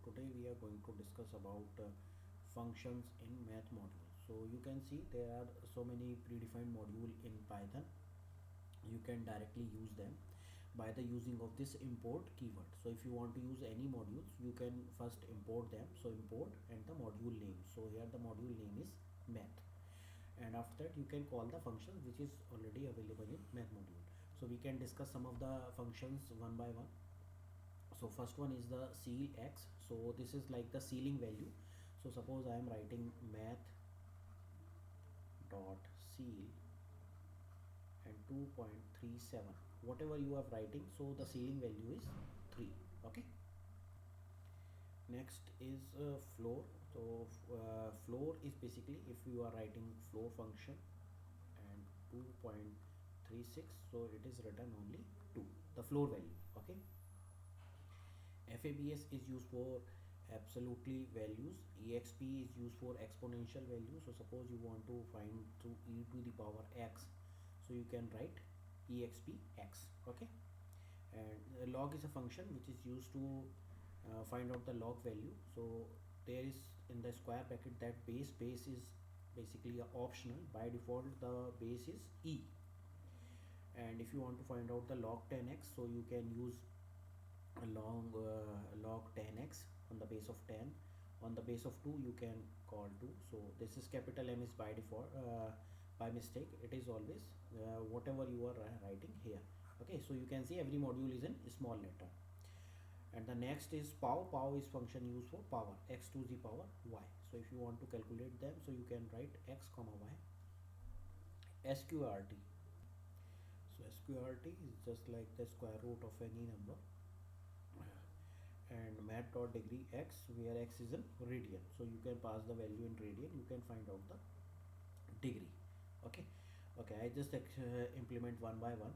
today we are going to discuss about functions in math module. So you can see there are so many predefined module in Python. You can directly use them by the using of this import keyword. So if you want to use any modules, you can first import them. So import and the module name. So here the module name is math, and after that you can call the function which is already available in math module. So we can discuss some of the functions one by one. So first one is the ceil x. So this is like the ceiling value. So suppose I am writing math dot ceil and 2.37, whatever you are writing, so the ceiling value is 3. Okay, next is floor. So floor is basically if you are writing floor function and 2.36, so it is written only 2, the floor value. Okay, FABS is used for absolutely values. EXP is used for exponential value. So suppose you want to find through e to the power x, so you can write exp x. Okay, and log is a function which is used to find out the log value. So there is in the square bracket that base is basically a optional. By default the base is e, and if you want to find out the log 10x, so you can use a log 10x on the base of 10. On the base of 2 you can call 2. So this is capital M is by default, by mistake it is always whatever you are writing here. Okay, so you can see every module is in small letter. And the next is pow is function used for power x to the power y. So if you want to calculate them, so you can write x comma y. Sqrt, so sqrt is just like the square root of any number. And math dot degree x, where x is in radian, so you can pass the value in radian, you can find out the degree. Okay, I just implement one by one.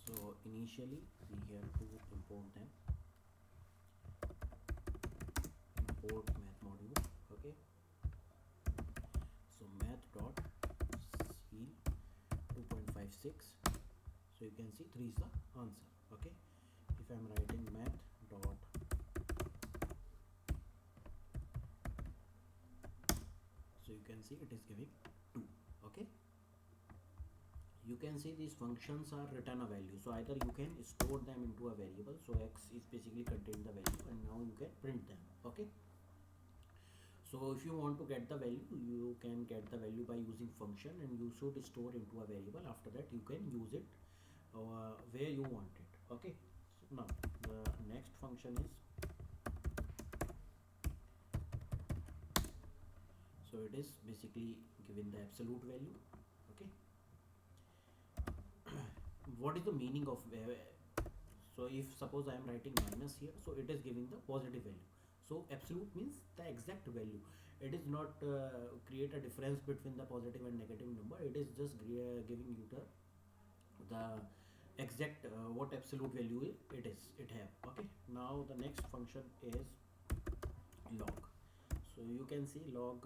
So initially we have to import them. Import math module. Okay, so math dot ceil 2.56, so you can see 3 is the answer. Okay, if I am writing math dot so you can see it is giving 2. Okay, you can see these functions are return a value. So either you can store them into a variable, so x is basically contain the value, and now you can print them. Okay, so if you want to get the value, you can get the value by using function, and you should store into a variable. After that you can use it where you want it. Okay, so now the next function is, so it is basically given the absolute value. Okay, what is the meaning of so if suppose I am writing minus here, so it is giving the positive value. So absolute means the exact value. It is not create a difference between the positive and negative number. It is just giving you the exact what absolute value it have. Okay, now the next function is log. So you can see log,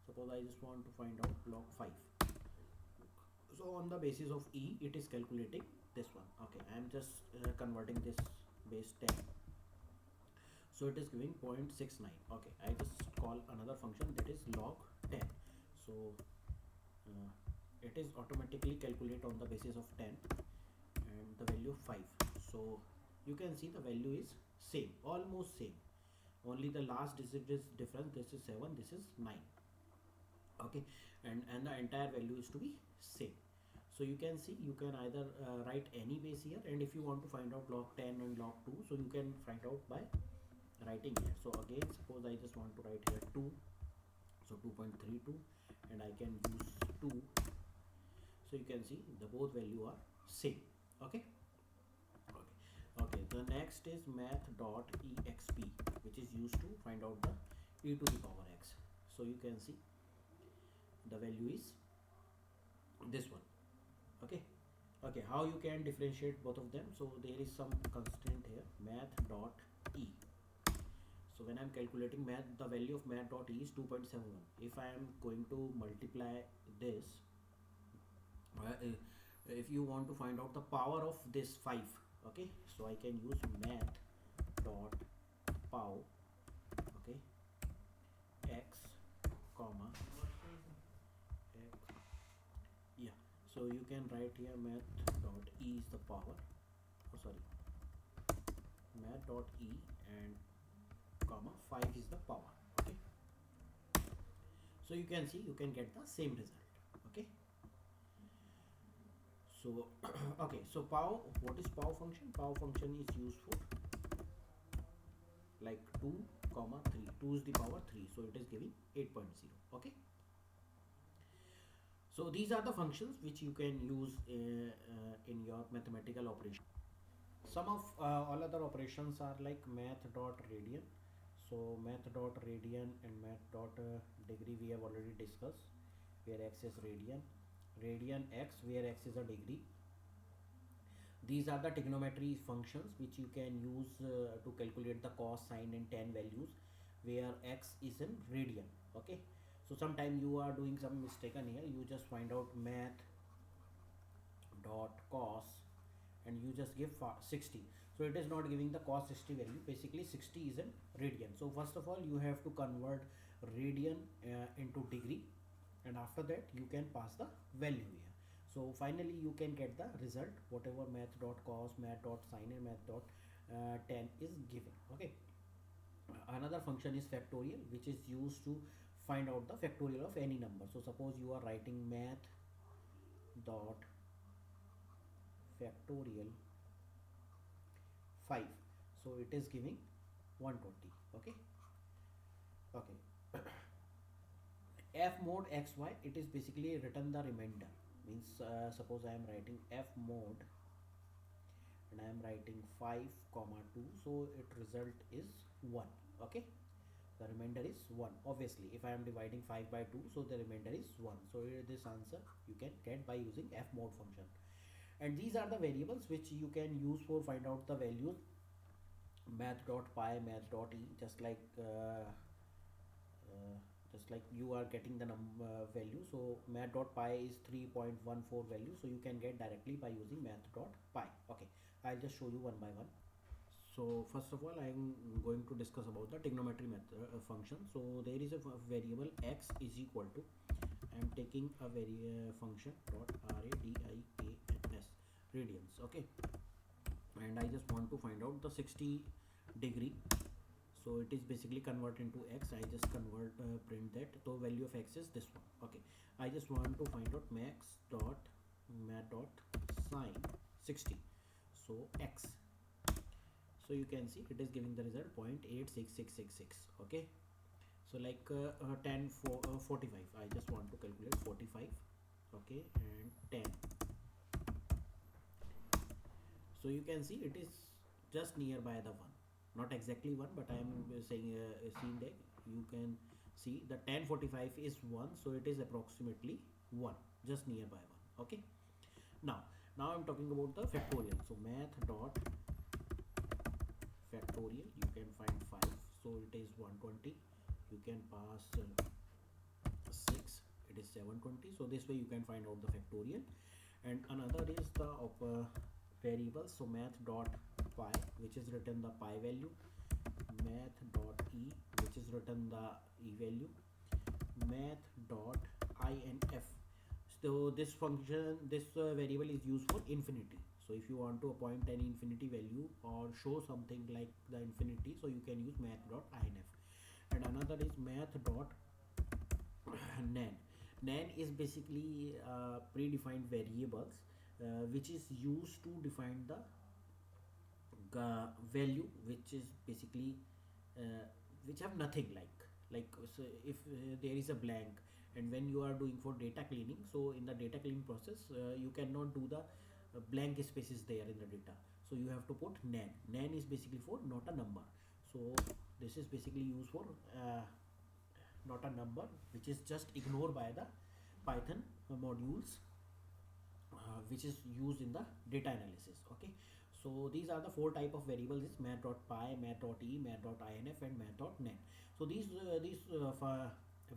suppose I just want to find out log 5. So on the basis of e it is calculating this one. Okay, I am just converting this base 10, so it is giving 0.69. Okay, I just call another function that is log 10. So uh, it is automatically calculate on the basis of 10 and the value of 5. So you can see the value is same, almost same, only the last digit is different. This is 7, this is 9. Okay, and the entire value is to be same. So you can see you can either write any base here, and if you want to find out log 10 and log 2, so you can find out by writing here. So again, suppose I just want to write here 2, so 2.32, and I can use 2. So you can see the both value are same. Okay, the next is math dot exp, which is used to find out the e to the power x. So you can see the value is this one. Okay, how you can differentiate both of them? So there is some constraint here, math dot e. So when I am calculating math, the value of math dot e is 2.71. If I am going to multiply this, if you want to find out the power of this 5, okay, so I can use math dot pow, okay, x comma x, yeah. So you can write here math dot e is the power, oh sorry, math dot e and comma 5 is the power, okay. So you can see, you can get the same result, okay. So okay, so pow, what is pow function? Pow function is used for like 2 comma 3, 2 is the power 3, so it is giving 8.0, okay. So these are the functions which you can use in your mathematical operation. Some of all other operations are like math dot radian. So math dot radian and math dot degree we have already discussed, where x is radian, radian x where x is a degree. These are the trigonometry functions which you can use to calculate the cos, sine and tan values, where x is in radian, okay. So sometime you are doing some mistaken here, you just find out math dot cos and you just give 60, so it is not giving the cos 60 value. Basically 60 is in radian, so first of all you have to convert radian into degree, and after that you can pass the value here. So finally you can get the result whatever math dot cos, math dot sine and math dot tan is given, okay. Another function is factorial, which is used to find out the factorial of any number. So suppose you are writing math dot factorial 5, so it is giving 120, okay. Okay. F mod xy, it is basically written the remainder, means suppose I am writing f mod and I am writing 5 comma 2, so it result is 1, okay. The remainder is 1. Obviously if I am dividing 5 by 2, so the remainder is 1. So this answer you can get by using f mod function. And these are the variables which you can use for find out the values. Math dot pi, math dot e, uh, just like you are getting the value. So math dot pi is 3.14 value, so you can get directly by using math dot pi, okay. I'll just show you one by one. So first of all I am going to discuss about the trigonometry method function. So there is a variable x is equal to, I am taking a function dot radians, radians, okay. And I just want to find out the 60 degree, so it is basically convert into x. I just convert print that, so value of x is this one, okay. I just want to find out max dot math dot sine 60, so x, so you can see it is giving the result 0.86666, okay. So like 10 for 45, I just want to calculate 45, okay, and 10. So you can see it is just nearby the 1, not exactly 1, but I am saying seeing that you can see the 1045 is 1, so it is approximately 1, just nearby 1, okay. Now I'm talking about the factorial. So math dot factorial, you can find 5, so it is 120, you can pass 6, it is 720, so this way you can find out the factorial. And another is the variable, so math dot pi, which is written the pi value, math dot e, which is written the e value, math dot I and f. So this function, this variable is used for infinity. So if you want to appoint any infinity value or show something like the infinity, so you can use math dot I and f. And another is math dot nan. Nan is basically predefined variables which is used to define the value which is basically which have nothing, like so if there is a blank, and when you are doing for data cleaning, so in the data cleaning process you cannot do the blank spaces there in the data, so you have to put nan. Nan is basically for not a number, so this is basically used for not a number, which is just ignored by the Python modules which is used in the data analysis, okay. So these are the 4 type of variables, is math.py, math.e, math.inf and math.nan. So these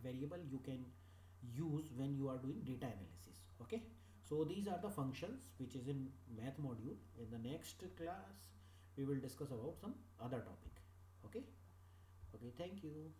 variable you can use when you are doing data analysis, okay. So these are the functions which is in math module. In the next class we will discuss about some other topic, okay. Okay, thank you.